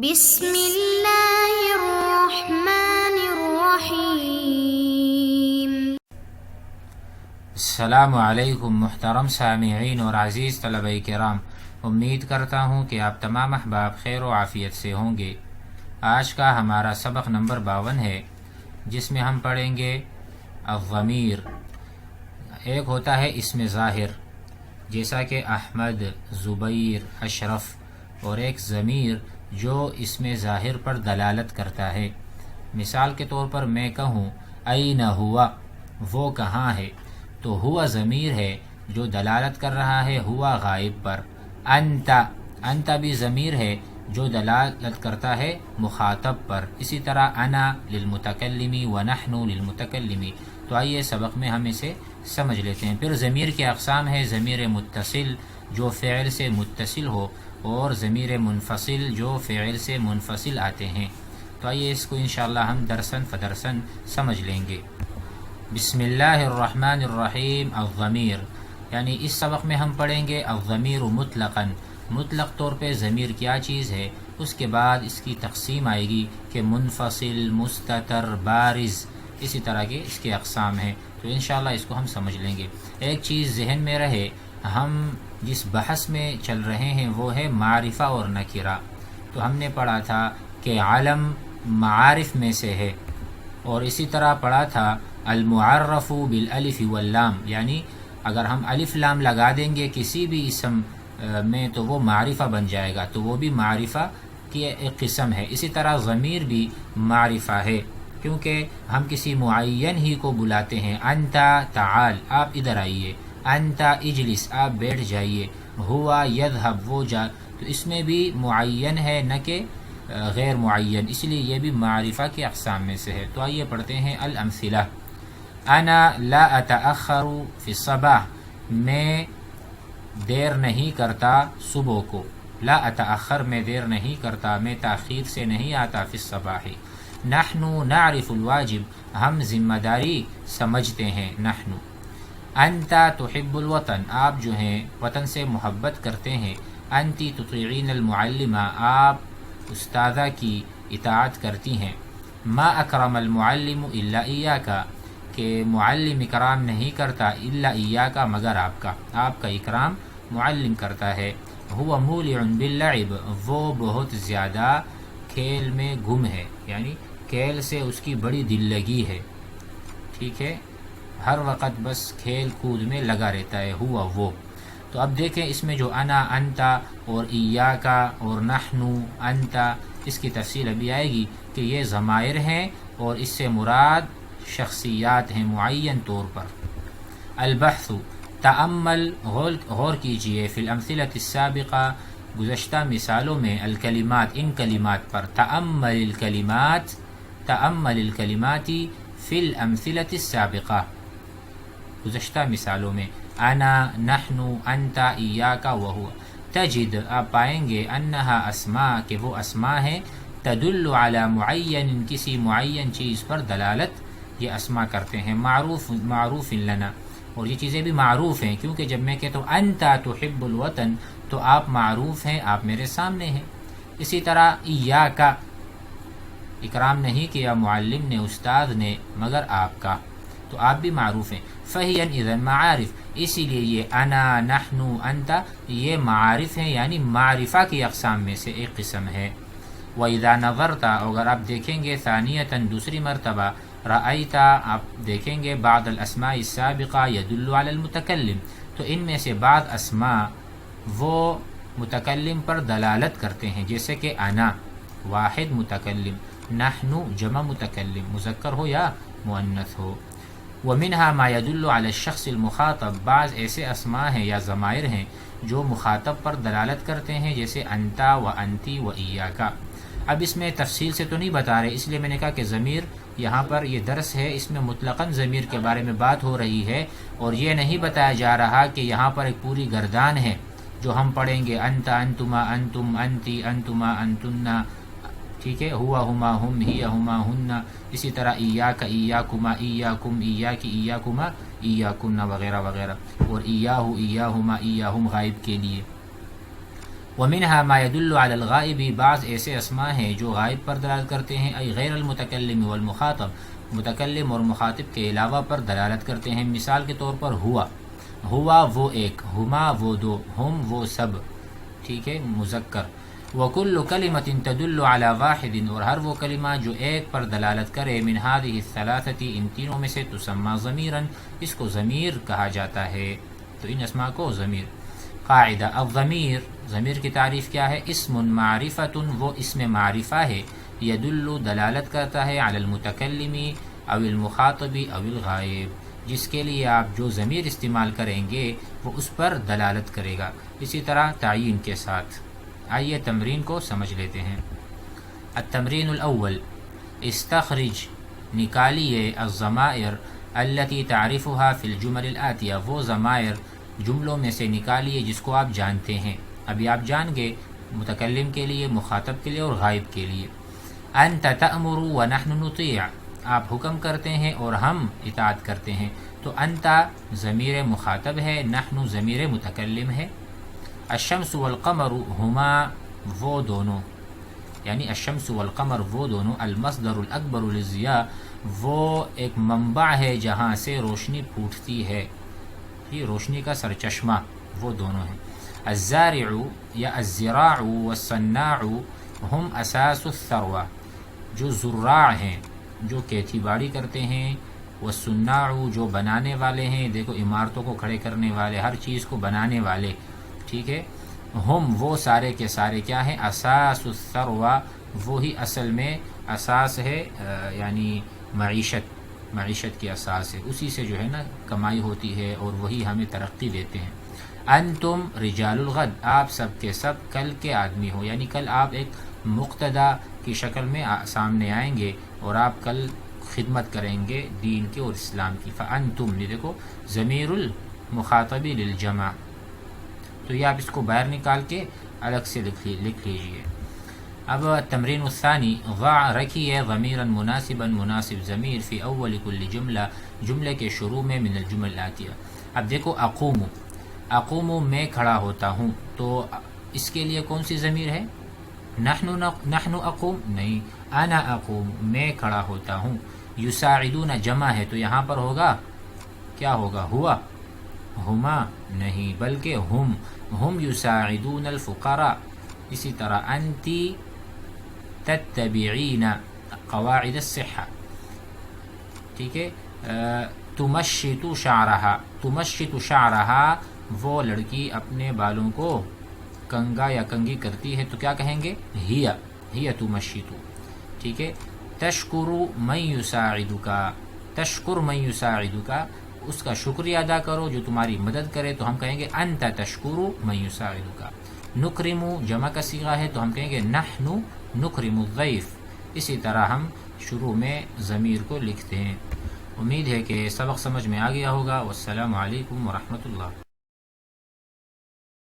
بسم اللہ الرحمن الرحیم۔ السلام علیکم محترم سامعین اور عزیز طلبہ کرام، امید کرتا ہوں کہ آپ تمام احباب خیر و عافیت سے ہوں گے۔ آج کا ہمارا سبق نمبر 52 ہے، جس میں ہم پڑھیں گے الضمیر۔ ایک ہوتا ہے اسم ظاہر، جیسا کہ احمد، زبیر، اشرف، اور ایک ضمیر جو اسم ظاہر پر دلالت کرتا ہے۔ مثال کے طور پر میں کہوں این ہوا، وہ کہاں ہے، تو ہوا ضمیر ہے جو دلالت کر رہا ہے ہوا غائب پر۔ انت بھی ضمیر ہے جو دلالت کرتا ہے مخاطب پر۔ اسی طرح انا للمتکلمی و نحن للمتکلمی۔ تو آئیے سبق میں ہم اسے سمجھ لیتے ہیں۔ پھر ضمیر کی اقسام ہے ضمیر متصل جو فعل سے متصل ہو، اور ضمیر منفصل جو فعل سے منفصل آتے ہیں۔ تو آئیے اس کو انشاءاللہ ہم درسن فدرسن سمجھ لیں گے۔ بسم اللہ الرحمن الرحیم۔ الضمیر، یعنی اس سبق میں ہم پڑھیں گے الضمیر مطلقاً، مطلق طور پہ ضمیر کیا چیز ہے۔ اس کے بعد اس کی تقسیم آئے گی کہ منفصل، مستتر، بارز، اسی طرح کے اس کے اقسام ہیں۔ تو انشاءاللہ اس کو ہم سمجھ لیں گے۔ ایک چیز ذہن میں رہے، ہم جس بحث میں چل رہے ہیں وہ ہے معرفہ اور نکرہ۔ تو ہم نے پڑھا تھا کہ علم معارف میں سے ہے، اور اسی طرح پڑھا تھا المعرف بالالف واللام، یعنی اگر ہم الف لام لگا دیں گے کسی بھی اسم میں تو وہ معرفہ بن جائے گا، تو وہ بھی معرفہ کی ایک قسم ہے۔ اسی طرح ضمیر بھی معرفہ ہے، کیونکہ ہم کسی معین ہی کو بلاتے ہیں۔ انت تعال، آپ ادھر آئیے، انت اجلس، آپ بیٹھ جائیے، ہوا یذهب، وہ جا، تو اس میں بھی معین ہے نہ کہ غیر معین، اس لیے یہ بھی معرفہ کی اقسام میں سے ہے۔ تو آئیے پڑھتے ہیں الامثلہ۔ انا لا اتأخر فی الصباح، میں دیر نہیں کرتا صبح کو۔ لا اتأخر، میں دیر نہیں کرتا، میں تاخیر سے نہیں آتا، فی الصباح۔ نحن نعرف الواجب، ہم ذمہ داری سمجھتے ہیں، نحن۔ انت تحب الوطن، آپ جو ہیں وطن سے محبت کرتے ہیں۔ انتی تطیعین المعلمہ، آپ استاذہ کی اطاعت کرتی ہیں۔ ما اکرم المعلم الا ایاک، کہ معلم اکرام نہیں کرتا الا ایاک، مگر آپ کا، آپ کا اکرام معلم کرتا ہے۔ هو مولع باللعب، وہ بہت زیادہ کھیل میں گم ہے، یعنی کھیل سے اس کی بڑی دل لگی ہے، ٹھیک ہے، ہر وقت بس کھیل کود میں لگا رہتا ہے، ہوا وہ۔ تو اب دیکھیں اس میں جو انا، انتا اور ایاکا اور نحن، انتا، اس کی تفصیل ابھی آئے گی کہ یہ ضمائر ہیں اور اس سے مراد شخصیات ہیں معین طور پر۔ البحث، تأمل، غور کیجئے، فی الامثلۃ السابقہ، گزشتہ مثالوں میں، الکلمات، ان کلمات پر، تأمل الکلمات، تأمل الکلمات فی الامثلۃ السابقہ، گزشتہ مثالوں میں، انا، نحن، انت، ایاکا، وہو۔ تجد، آپ پائیں گے، انہا اسماء، کہ وہ اسماء ہیں، تدل علی معین، کسی معین چیز پر دلالت یہ اسماء کرتے ہیں، معروف لنا، اور یہ چیزیں بھی معروف ہیں، کیونکہ جب میں کہتا ہوں انت تحب الوطن تو آپ معروف ہیں، آپ میرے سامنے ہیں۔ اسی طرح ایاکا، اکرام نہیں کیا معلم نے، استاد نے، مگر آپ کا، تو آپ بھی معروف ہیں۔ فہی اذن معارف، اسی لیے یہ انا، نحن، انت، یہ معارف ہیں، یعنی معرفہ کی اقسام میں سے ایک قسم ہے۔ وَإِذَا نَظَرْتَ، اگر آپ دیکھیں گے ثانیتاً، دوسری مرتبہ، رأیت، آپ دیکھیں گے، بعض الاسماء السابقہ يدل علی المتکلم، تو ان میں سے بعض اسماء وہ متکلم پر دلالت کرتے ہیں، جیسے کہ انا واحد متکلم، نحن جمع متکلم، مذکر ہو یا مؤنث ہو۔ ومنها ما يدل على الشخص المخاطب، بعض ایسے اسماء ہیں یا ضمائر ہیں جو مخاطب پر دلالت کرتے ہیں، جیسے انتا و انتی و ایاکا۔ اب اس میں تفصیل سے تو نہیں بتا رہے، اس لیے میں نے کہا کہ ضمیر، یہاں پر یہ درس ہے، اس میں مطلقاً ضمیر کے بارے میں بات ہو رہی ہے، اور یہ نہیں بتایا جا رہا کہ یہاں پر ایک پوری گردان ہے جو ہم پڑھیں گے، انت، انتما، انتم، انتی، انتما، انتنا، ٹھیک ہے، ہوا، ہما، ہم، ہی، ہما، ہن، اسی طرح ایاک، ایاکما، ایاکم، ایاکی، ایاکما، ایاکن، وغیرہ وغیرہ، اور ایاہو، ایاہما، ایاہم غائب کے لیے۔ ومنها ما يدل على الغائب، بعض ایسے اسماء ہیں جو غائب پر دلالت کرتے ہیں، ای غیر المتکلم والمخاطب، متکلم اور مخاطب کے علاوہ پر دلالت کرتے ہیں. مثال کے طور پر ہوا، ہوا وہ ایک، ہما وہ دو، ہم وہ سب، ٹھیک ہے، مذکر. وکل کلمۃ تدل علی واحد، اور ہر وہ کلمہ جو ایک پر دلالت کرے، من هذه الثلاثة، ان تینوں میں سے، تسمى ضمیرا، اس کو ضمیر کہا جاتا ہے. تو ان اسماء کو ضمیر. قاعدہ الضمیر، ضمیر کی تعریف کیا ہے؟ اسم معرفۃ، وہ اسم معرفہ ہے، یدل دلالت کرتا ہے، علی المتکلم او المخاطب او الغائب، جس کے لیے آپ جو ضمیر استعمال کریں گے وہ اس پر دلالت کرے گا. اسی طرح تعیین کے ساتھ. آئیے تمرین کو سمجھ لیتے ہیں. التمرین الاول، استخرج، نکالیے، الضمائر التي تعرفها في الجمل الآتیہ، وہ ضمائر جملوں میں سے نکالیے جس کو آپ جانتے ہیں. ابھی آپ جان گے متکلم کے لیے، مخاطب کے لیے اور غائب کے لیے. انت تأمر ونحن نطیع، آپ حکم کرتے ہیں اور ہم اطاعت کرتے ہیں. تو انت ضمیر مخاطب ہے، نحن ضمیر متکلم ہے. الشمس والقمر ہما، وہ دونوں، یعنی الشمس والقمر وہ دونوں، المصدر الاکبر للضیاء، وہ ایک منبع ہے جہاں سے روشنی پھوٹتی ہے، یہ روشنی کا سرچشمہ، وہ دونوں ہیں. الزارع یا الزراع والصناع ہم اساس الثروہ، جو زراع ہیں، جو کھیتی باڑی کرتے ہیں، والصناع جو بنانے والے ہیں، دیکھو عمارتوں کو کھڑے کرنے والے، ہر چیز کو بنانے والے، ٹھیک ہے. ہم وہ سارے کے سارے کیا ہیں؟ اساس الثروہ، وہی اصل میں اساس ہے، یعنی معیشت کی اساس ہے، اسی سے جو ہے نا کمائی ہوتی ہے اور وہی ہمیں ترقی دیتے ہیں. انتم رجال الغد، آپ سب کے سب کل کے آدمی ہو، یعنی کل آپ ایک مقتدا کی شکل میں سامنے آئیں گے اور آپ کل خدمت کریں گے دین کی اور اسلام کی. فانتم، یہ دیکھو ضمیر المخاطب للجمع، تو یہ آپ اس کو باہر نکال کے الگ سے لکھ لیجئے. اب تمرین الثانی، ضع، رکھیے، ضمیرا مناسبا، مناسب ضمیر، فی اول کل جملہ، جملے کے شروع میں، من الجمل الآتیہ. اب دیکھو اقوم، اقوم میں کھڑا ہوتا ہوں، تو اس کے لیے کون سی ضمیر ہے؟ نحن اقوم نہیں، انا اقوم، میں کھڑا ہوتا ہوں. یساعدون جمع ہے، تو یہاں پر ہوگا کیا ہوگا؟ ہوا، ہما نہیں بلکہ ہم یساعدون الفقراء. اسی طرح انتی تتبعین قواعد الصحہ، ٹھیک ہے. تمشط شعرہا، تمشط شعرہا، وہ لڑکی اپنے بالوں کو کنگا یا کنگی کرتی ہے، تو کیا کہیں گے؟ ہی تمشط، ٹھیک ہے. تشکر من یساعدک، تشکر من یساعدک، اس کا شکریہ ادا کرو جو تمہاری مدد کرے، تو ہم کہیں گے انت تشکر من یساعدک. نکرم جمع کا صیغہ ہے، تو ہم کہیں گے نحن نکرم الضیف. اسی طرح ہم شروع میں ضمیر کو لکھتے ہیں. امید ہے کہ سبق سمجھ میں آ گیا ہوگا. والسلام علیکم ورحمۃ اللہ.